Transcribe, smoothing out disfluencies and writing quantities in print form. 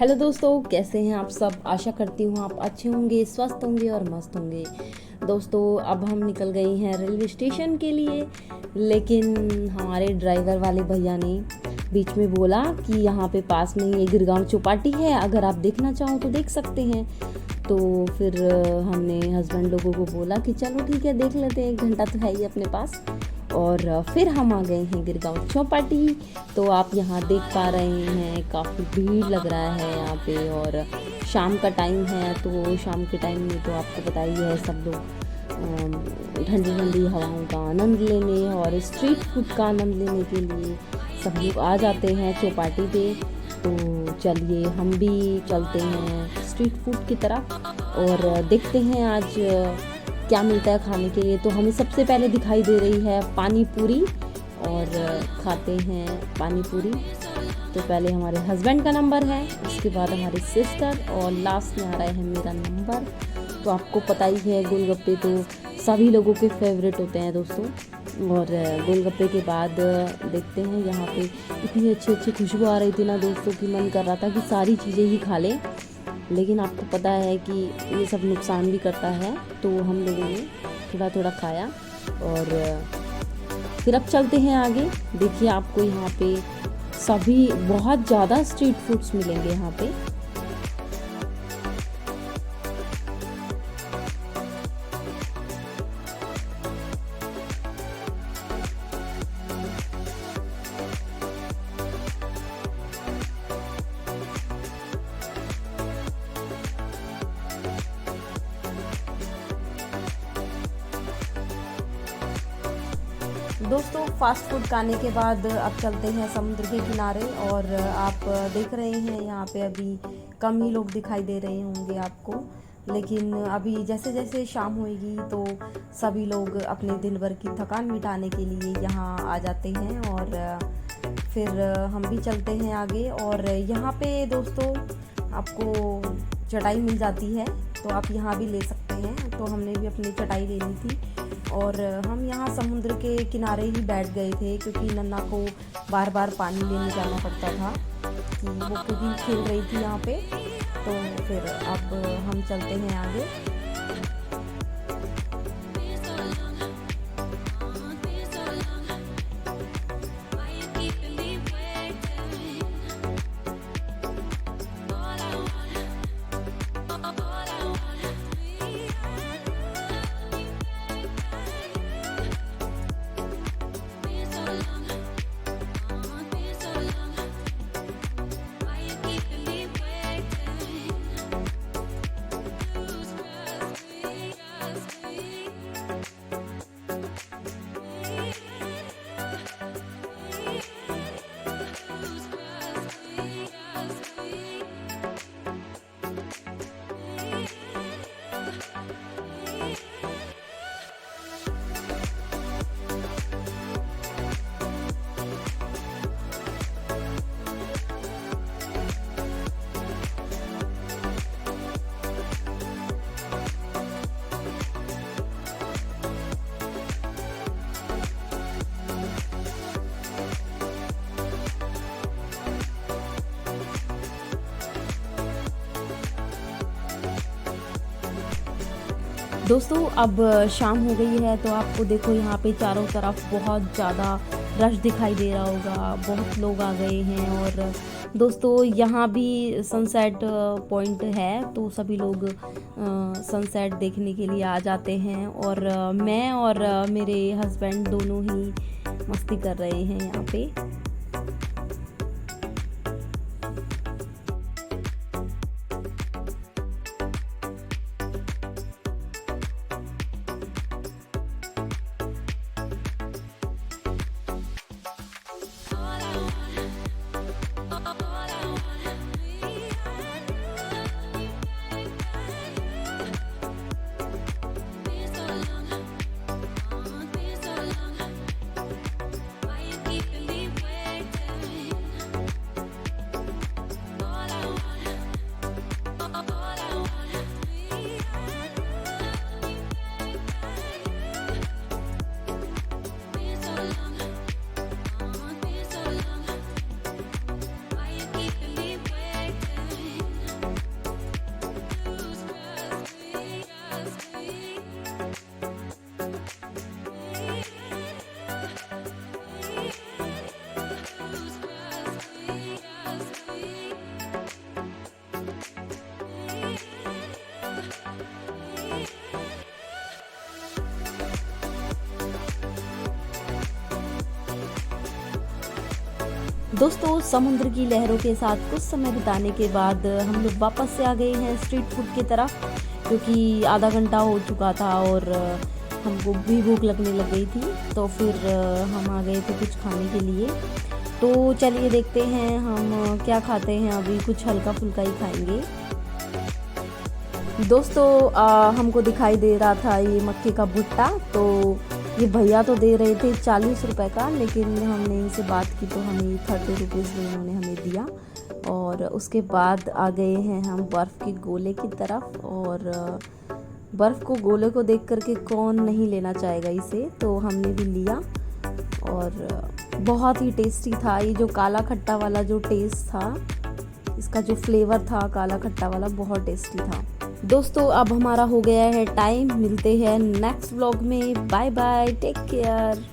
Hello दोस्तों, कैसे हैं आप सब। आशा करती हूँ आप अच्छे होंगे, स्वस्थ होंगे और मस्त होंगे। दोस्तों, अब हम निकल गए हैं रेलवे स्टेशन के लिए, लेकिन हमारे ड्राइवर वाले भैया ने बीच में बोला कि यहाँ पे पास में ही गिरगांव चौपाटी है, अगर आप देखना चाहो तो देख सकते हैं। तो फिर हमने हस्बैंड लोगों को बोला कि चलो ठीक है, देख लेते हैं, 1 घंटा तो है ही अपने पास। और फिर हम आ गए हैं गिरगांव चौपाटी। तो आप यहाँ देख पा रहे हैं काफ़ी भीड़ लग रहा है यहाँ पे, और शाम का टाइम है, तो शाम के टाइम में तो आपको पता ही है, सब लोग ठंडी ठंडी हवाओं का आनंद लेने और स्ट्रीट फूड का आनंद लेने के लिए सब लोग आ जाते हैं चौपाटी पे। तो चलिए हम भी चलते हैं स्ट्रीट फूड की तरफ और देखते हैं आज क्या मिलता है खाने के लिए। तो हमें सबसे पहले दिखाई दे रही है पानी पूरी, और खाते हैं पानी पूरी। तो पहले हमारे हस्बैंड का नंबर है, उसके बाद हमारी सिस्टर, और लास्ट में आ रहा है मेरा नंबर। तो आपको पता ही है, गोलगप्पे तो सभी लोगों के फेवरेट होते हैं दोस्तों। और गोलगप्पे के बाद देखते हैं, यहाँ पे इतनी अच्छी अच्छी खुशबू आ रही थी ना दोस्तों, कि मन कर रहा था कि सारी चीज़ें ही खा लें, लेकिन आपको पता है कि ये सब नुकसान भी करता है। तो हम लोगों ने थोड़ा थोड़ा खाया और फिर अब चलते हैं आगे। देखिए, आपको यहाँ पे सभी बहुत ज़्यादा स्ट्रीट फूड्स मिलेंगे यहाँ पे। दोस्तों, फास्ट फूड खाने के बाद अब चलते हैं समुद्र के किनारे। और आप देख रहे हैं यहाँ पे अभी कम ही लोग दिखाई दे रहे होंगे आपको, लेकिन अभी जैसे जैसे शाम होएगी तो सभी लोग अपने दिन भर की थकान मिटाने के लिए यहाँ आ जाते हैं। और फिर हम भी चलते हैं आगे। और यहाँ पे दोस्तों आपको चटाई मिल जाती है, तो आप यहाँ भी ले सकते हैं। तो हमने भी अपनी चटाई ले ली थी और हम यहाँ समुद्र के किनारे ही बैठ गए थे, क्योंकि नन्ना को बार बार पानी लेने जाना पड़ता था, कि वो क्योंकि खेल रही थी यहाँ पे। तो फिर अब हम चलते हैं आगे। दोस्तों, अब शाम हो गई है, तो आपको देखो यहाँ पे चारों तरफ बहुत ज़्यादा रश दिखाई दे रहा होगा, बहुत लोग आ गए हैं। और दोस्तों, यहाँ भी सनसेट पॉइंट है, तो सभी लोग सनसेट देखने के लिए आ जाते हैं। और मैं और मेरे हस्बैंड दोनों ही मस्ती कर रहे हैं यहाँ पे। दोस्तों समुद्र की लहरों के साथ कुछ समय बिताने के बाद हम लोग वापस से आ गए हैं स्ट्रीट फूड की तरफ, क्योंकि आधा घंटा हो चुका था और हमको भी भूख लगने लग गई थी। तो फिर हम आ गए थे कुछ खाने के लिए। तो चलिए देखते हैं हम क्या खाते हैं। अभी कुछ हल्का फुल्का ही खाएंगे। दोस्तों हमको दिखाई दे रहा था ये मक्के का भुट्टा। तो ये भैया तो दे रहे थे 40 रुपए का, लेकिन हमने इनसे बात की तो हमें 30 रुपीज़ में इन्होंने हमें दिया। और उसके बाद आ गए हैं हम बर्फ़ के गोले की तरफ। और बर्फ़ को गोले को देख करके कौन नहीं लेना चाहेगा इसे, तो हमने भी लिया। और बहुत ही टेस्टी था। ये जो काला खट्टा वाला जो टेस्ट था, इसका जो फ्लेवर था काला खट्टा वाला, बहुत टेस्टी था। दोस्तों अब हमारा हो गया है टाइम। मिलते हैं नेक्स्ट व्लॉग में। Bye bye, take care.